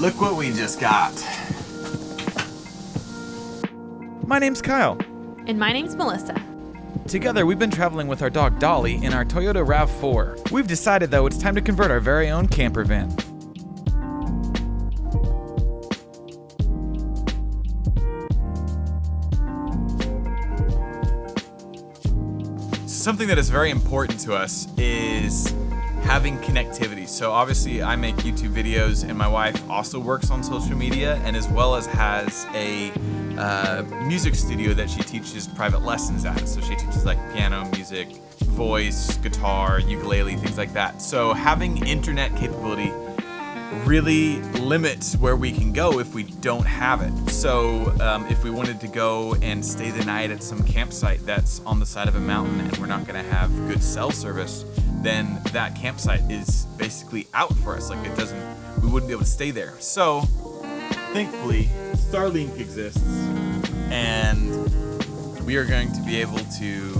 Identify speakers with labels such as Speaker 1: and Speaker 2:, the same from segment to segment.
Speaker 1: look what we just got.
Speaker 2: My name's Kyle.
Speaker 3: And my name's Melissa.
Speaker 2: Together, we've been traveling with our dog Dolly in our Toyota RAV4. We've decided, though, it's time to convert our very own camper van.
Speaker 1: Something that is very important to us is having connectivity. So obviously I make YouTube videos and my wife also works on social media and as well as has a music studio that she teaches private lessons at. So she teaches like piano, music, voice, guitar, ukulele, things like that. So having internet capability really limits where we can go if we don't have it. So if we wanted to go and stay the night at some campsite that's on the side of a mountain and we're not gonna have good cell service, then that campsite is basically out for us. Like we wouldn't be able to stay there. So thankfully, Starlink exists and we are going to be able to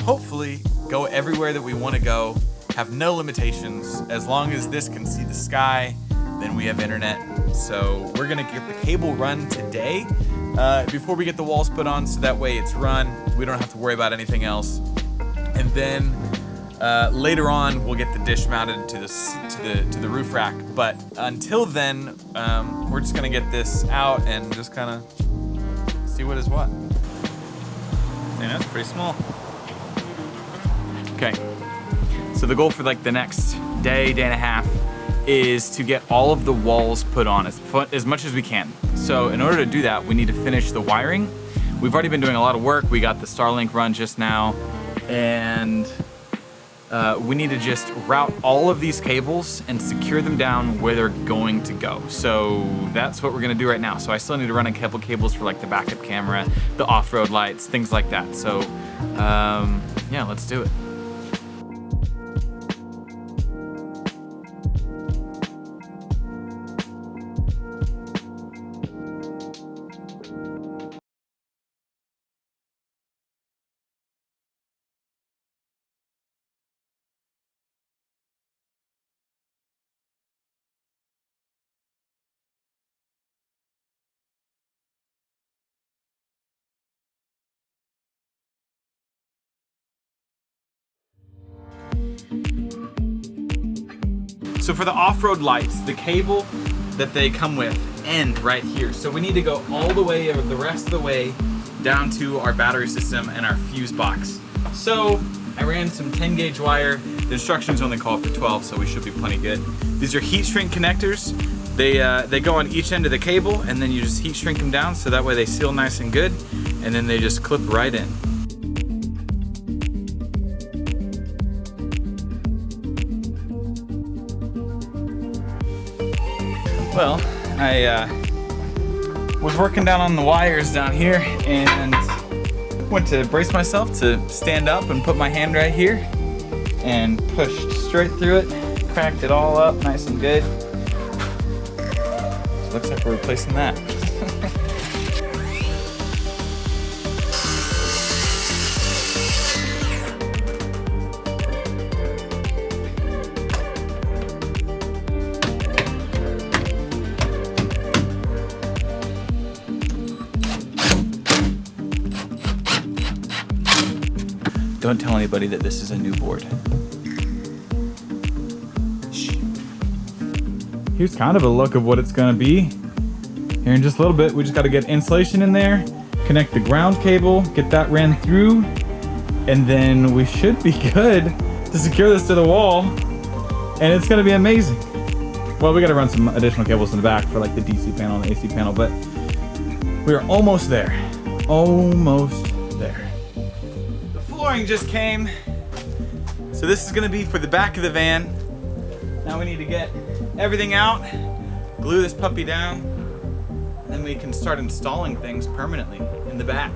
Speaker 1: hopefully go everywhere that we wanna go, have no limitations. As long as this can see the sky, then we have internet. So we're gonna get the cable run today before we get the walls put on, so that way it's run. We don't have to worry about anything else. And then later on, we'll get the dish mounted to the roof rack. But until then, we're just gonna get this out and just kind of see what is what. Yeah, that's pretty small. Okay. So the goal for like the next day and a half is to get all of the walls put on as much as we can. So in order to do that, we need to finish the wiring. We've already been doing a lot of work. We got the Starlink run just now, and we need to just route all of these cables and secure them down where they're going to go. So that's what we're gonna do right now. So I still need to run a couple cables for like the backup camera, the off-road lights, things like that. So yeah, let's do it. So for the off-road lights, the cable that they come with end right here. So we need to go all the way, or the rest of the way, down to our battery system and our fuse box. So I ran some 10 gauge wire. The instructions only call for 12, so we should be plenty good. These are heat shrink connectors. They go on each end of the cable, and then you just heat shrink them down so that way they seal nice and good, and then they just clip right in. Well, I was working down on the wires down here and went to brace myself to stand up and put my hand right here and pushed straight through it, cracked it all up nice and good. So looks like we're replacing that. Don't tell anybody that this is a new board. Shh. Here's kind of a look of what it's gonna be. Here in just a little bit, we just gotta get insulation in there, connect the ground cable, get that ran through, and then we should be good to secure this to the wall, and it's gonna be amazing. Well, we gotta run some additional cables in the back for like the DC panel and the AC panel, but we are almost there. Almost there. Flooring just came, so this is going to be for the back of the van. Now we need to get everything out, glue this puppy down, and then we can start installing things permanently in the back.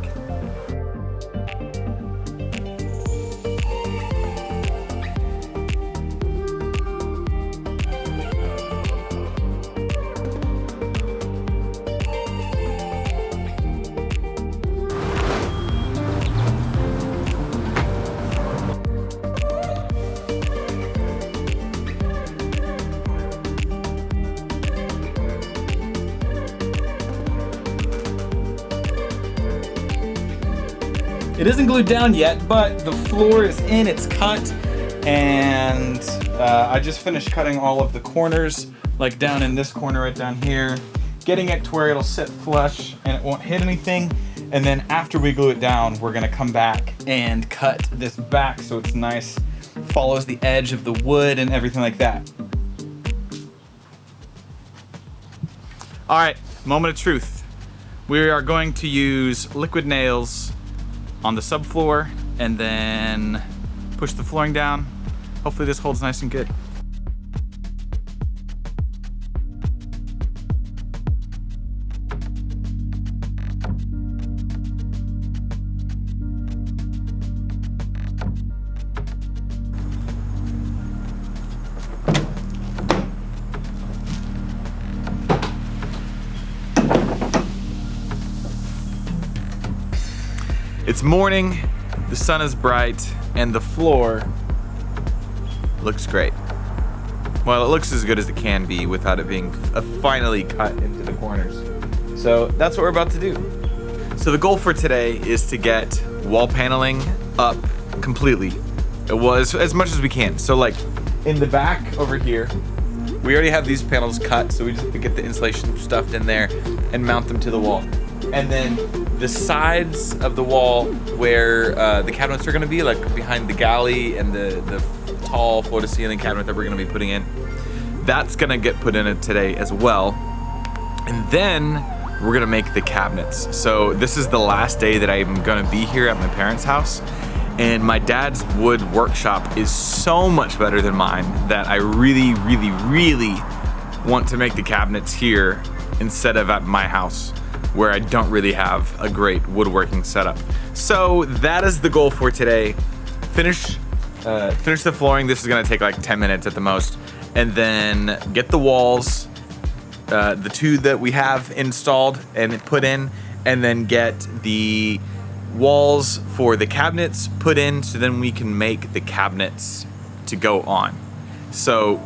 Speaker 2: It isn't glued down yet, but the floor is in, it's cut, and I just finished cutting all of the corners, like down in this corner right down here, getting it to where it'll sit flush and it won't hit anything. And then after we glue it down, we're gonna come back and cut this back so it's nice, follows the edge of the wood and everything like that. All right, moment of truth. We are going to use liquid nails on the subfloor and then push the flooring down. Hopefully this holds nice and good. It's morning, the sun is bright, and the floor looks great. Well, it looks as good as it can be without it being finally cut into the corners. So that's what we're about to do. So the goal for today is to get wall paneling up completely. It was as much as we can. So like in the back over here, we already have these panels cut, so we just have to get the insulation stuffed in there and mount them to the wall. And then the sides of the wall where the cabinets are gonna be, like behind the galley and the tall floor-to-ceiling cabinet that we're gonna be putting in, that's gonna get put in it today as well. And then we're gonna make the cabinets. So this is the last day that I'm gonna be here at my parents' house. And my dad's wood workshop is so much better than mine that I really, really, really want to make the cabinets here instead of at my house, where I don't really have a great woodworking setup. So that is the goal for today. Finish the flooring. This is gonna take like 10 minutes at the most. And then get the walls, the two that we have installed and put in, and then get the walls for the cabinets put in so then we can make the cabinets to go on. So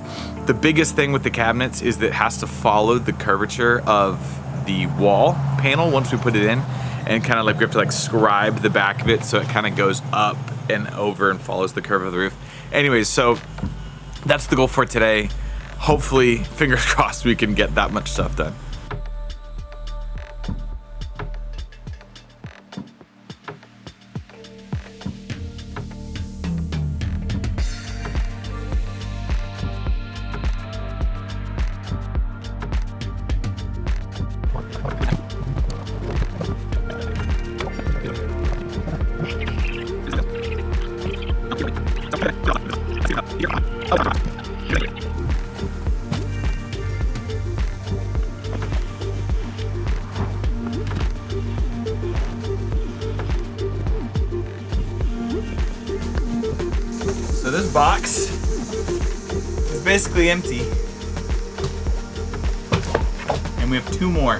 Speaker 2: the biggest thing with the cabinets is that it has to follow the curvature of the wall panel once we put it in, and kind of like we have to like scribe the back of it so it kind of goes up and over and follows the curve of the roof. Anyways, so that's the goal for today. Hopefully, fingers crossed, we can get that much stuff done. So this box is basically empty, and we have two more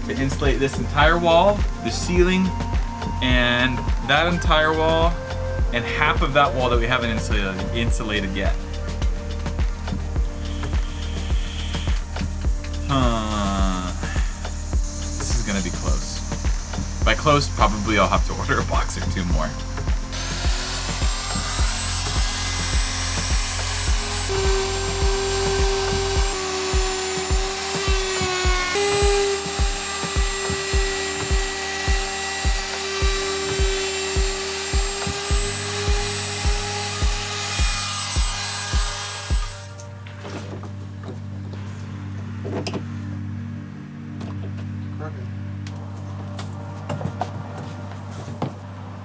Speaker 2: to insulate this entire wall, the ceiling, and that entire wall, and half of that wall that we haven't insulated yet. This is gonna be close. By close, probably I'll have to order a box or two more.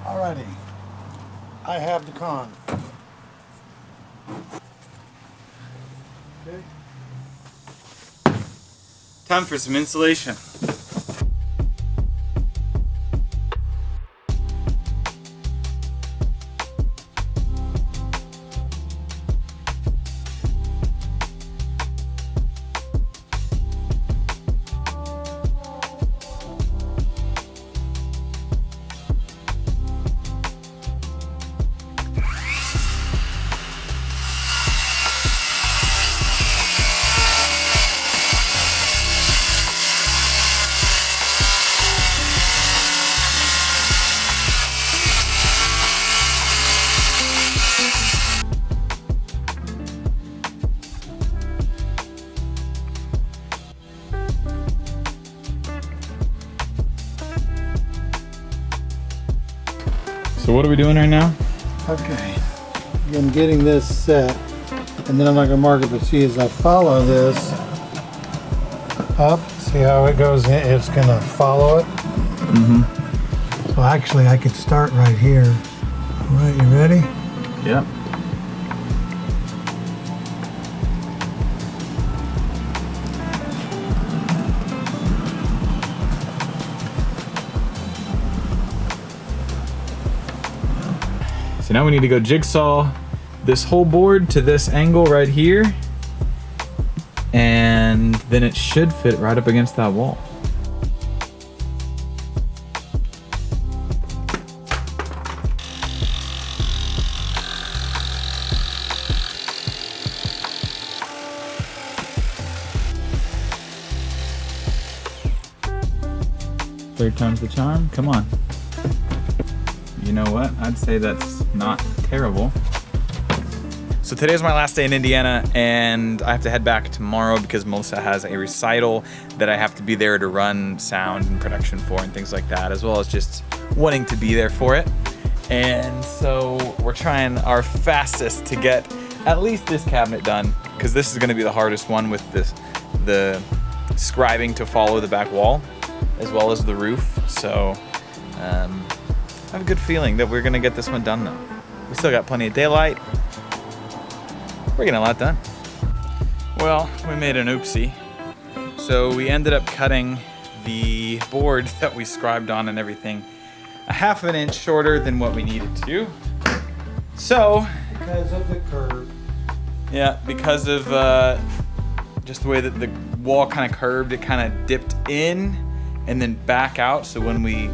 Speaker 3: Alrighty, I have the con. Okay.
Speaker 2: Time for some insulation. So what are we doing right now?
Speaker 3: Okay. I'm getting this set, and then I'm not gonna mark it, but see as I follow this up, see how it goes in, it's gonna follow it.
Speaker 2: Mm-hmm.
Speaker 3: So actually I could start right here. All right, you ready?
Speaker 2: Yep. So now we need to go jigsaw this whole board to this angle right here, and then it should fit right up against that wall. Third time's the charm, come on. You know what? I'd say that's not terrible. So today's my last day in Indiana, and I have to head back tomorrow because Melissa has a recital that I have to be there to run sound and production for and things like that, as well as just wanting to be there for it. And so we're trying our fastest to get at least this cabinet done, because this is going to be the hardest one with the scribing to follow the back wall, as well as the roof. So I have a good feeling that we're gonna get this one done though. We still got plenty of daylight. We're getting a lot done. Well, we made an oopsie. So we ended up cutting the board that we scribed on and everything a half an inch shorter than what we needed to. So,
Speaker 3: Because of the curve.
Speaker 2: yeah, because of just the way that the wall kind of curved, it kind of dipped in and then back out. So when we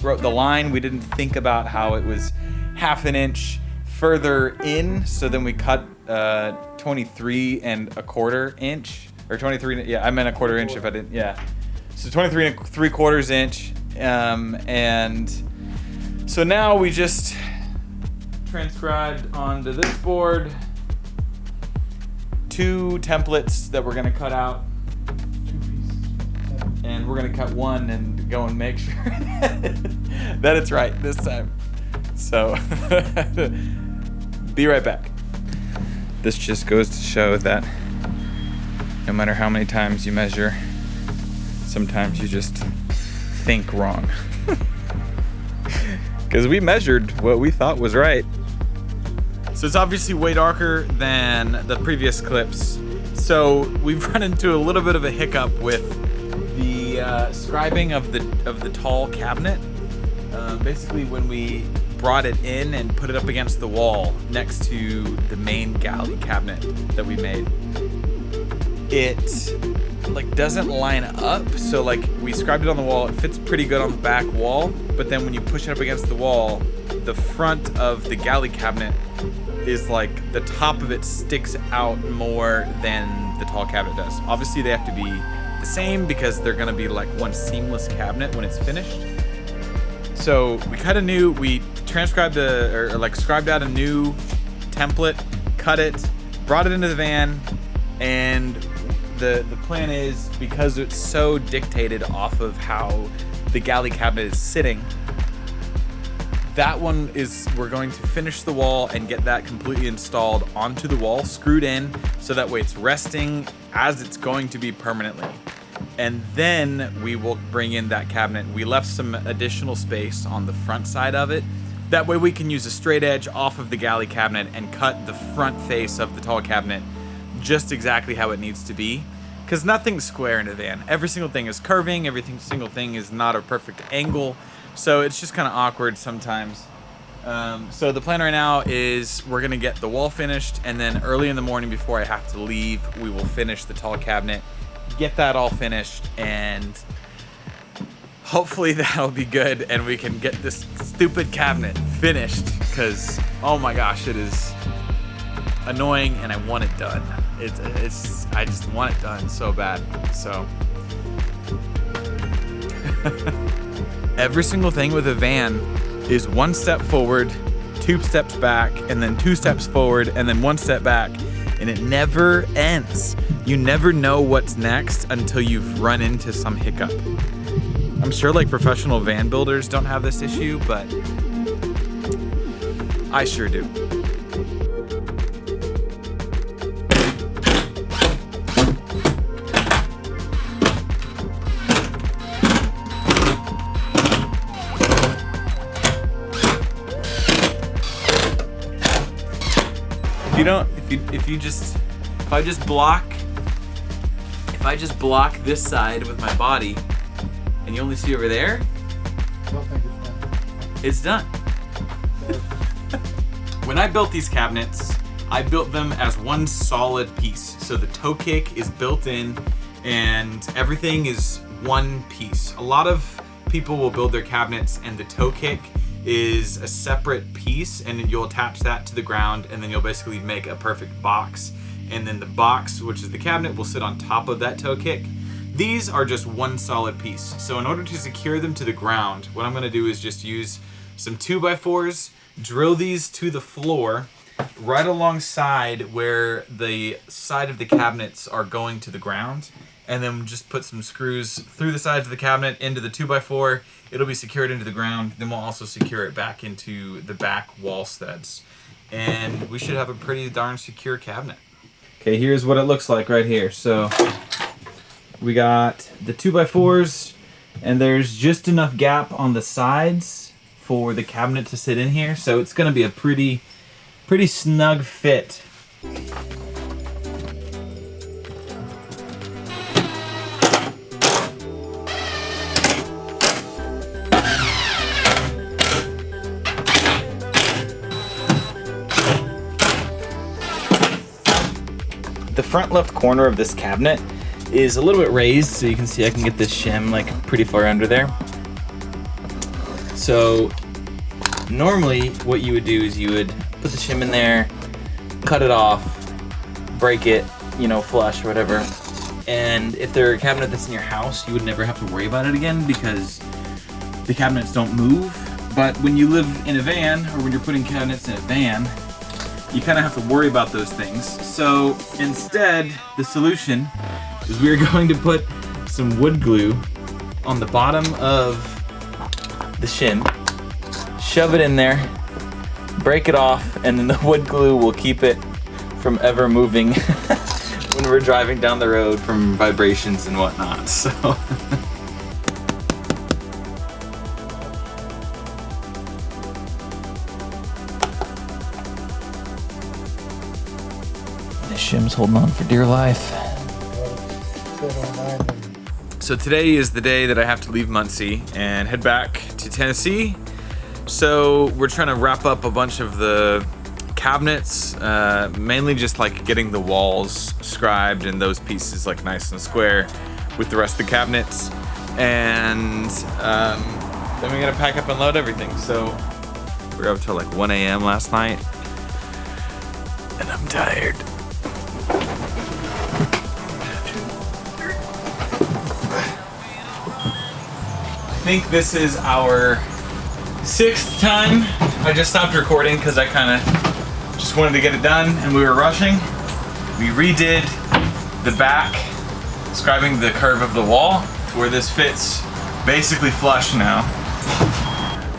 Speaker 2: wrote the line, we didn't think about how it was half an inch further in. So then we cut 23¼ inch, or 23, yeah, I meant a quarter inch if I didn't, yeah. So 23¾ inch. And so now we just transcribed onto this board 2 templates that we're gonna cut out. And we're gonna cut one and go and make sure that it's right this time. So, be right back. This just goes to show that no matter how many times you measure, sometimes you just think wrong. Because we measured what we thought was right. So it's obviously way darker than the previous clips. So we've run into a little bit of a hiccup with the scribing of the tall cabinet. Basically, when we brought it in and put it up against the wall next to the main galley cabinet that we made, it like doesn't line up. So like we scribed it on the wall, it fits pretty good on the back wall, but then when you push it up against the wall, the front of the galley cabinet is like the top of it sticks out more than the tall cabinet does. Obviously they have to be the same because they're gonna be like one seamless cabinet when it's finished. So we transcribed or like scribed out a new template, cut it, brought it into the van, and the plan is, because it's so dictated off of how the galley cabinet is sitting, that one is, we're going to finish the wall and get that completely installed onto the wall, screwed in, so that way it's resting as it's going to be permanently. And then we will bring in that cabinet. We left some additional space on the front side of it. That way we can use a straight edge off of the galley cabinet and cut the front face of the tall cabinet just exactly how it needs to be. Because nothing's square in a van. Every single thing is curving, single thing is not a perfect angle. So it's just kind of awkward sometimes. So the plan right now is we're gonna get the wall finished, and then early in the morning before I have to leave, we will finish the tall cabinet, get that all finished, and hopefully that'll be good and we can get this stupid cabinet finished, because oh my gosh, it is annoying and I want it done. I just want it done so bad. So every single thing with a van is 1 step forward, 2 steps back, and then 2 steps forward, and then 1 step back, and it never ends. You never know what's next until you've run into some hiccup. I'm sure like professional van builders don't have this issue, but
Speaker 1: I sure do. If I just block this side with my body, and you only see over there,
Speaker 3: I don't think it's done.
Speaker 1: it's done. When I built these cabinets, I built them as one solid piece. So the toe kick is built in, and everything is one piece. A lot of people will build their cabinets, and the toe kick is a separate piece, and you'll attach that to the ground, and then you'll basically make a perfect box. And then the box, which is the cabinet, will sit on top of that toe kick. These are just one solid piece. So in order to secure them to the ground, what I'm gonna do is just use some 2x4s, drill these to the floor, right alongside where the side of the cabinets are going to the ground, and then just put some screws through the sides of the cabinet into the 2x4. It'll be secured into the ground. Then we'll also secure it back into the back wall studs. And we should have a pretty darn secure cabinet. Okay, here's what it looks like right here. So we got the 2x4s, and there's just enough gap on the sides for the cabinet to sit in here. So it's gonna be a pretty snug fit. The front left corner of this cabinet is a little bit raised, so you can see I can get this shim like pretty far under there. So normally what you would do is you would put the shim in there, cut it off, break it, you know, flush or whatever. And if there were a cabinet that's in your house, you would never have to worry about it again because the cabinets don't move. But when you live in a van, or when you're putting cabinets in a van, you kind of have to worry about those things. So instead, the solution is we're going to put some wood glue on the bottom of the shim, shove it in there, break it off, and then the wood glue will keep it from ever moving when we're driving down the road from vibrations and whatnot. So this shim's holding on for dear life. So today is the day that I have to leave Muncie and head back to Tennessee. So we're trying to wrap up a bunch of the cabinets, mainly just like getting the walls scribed and those pieces like nice and square with the rest of the cabinets. And then we gotta pack up and load everything. So we were up till like 1 a.m. last night and I'm tired. I think this is our 6th time. I just stopped recording because I kind of just wanted to get it done and we were rushing. We redid the back, scribing the curve of the wall to where this fits basically flush now.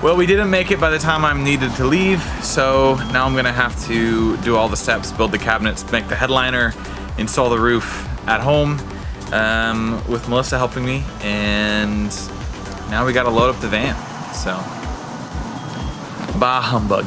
Speaker 1: Well, we didn't make it by the time I needed to leave, so now I'm gonna have to do all the steps, build the cabinets, make the headliner, install the roof at home with Melissa helping me, and now we gotta load up the van, so bah humbug.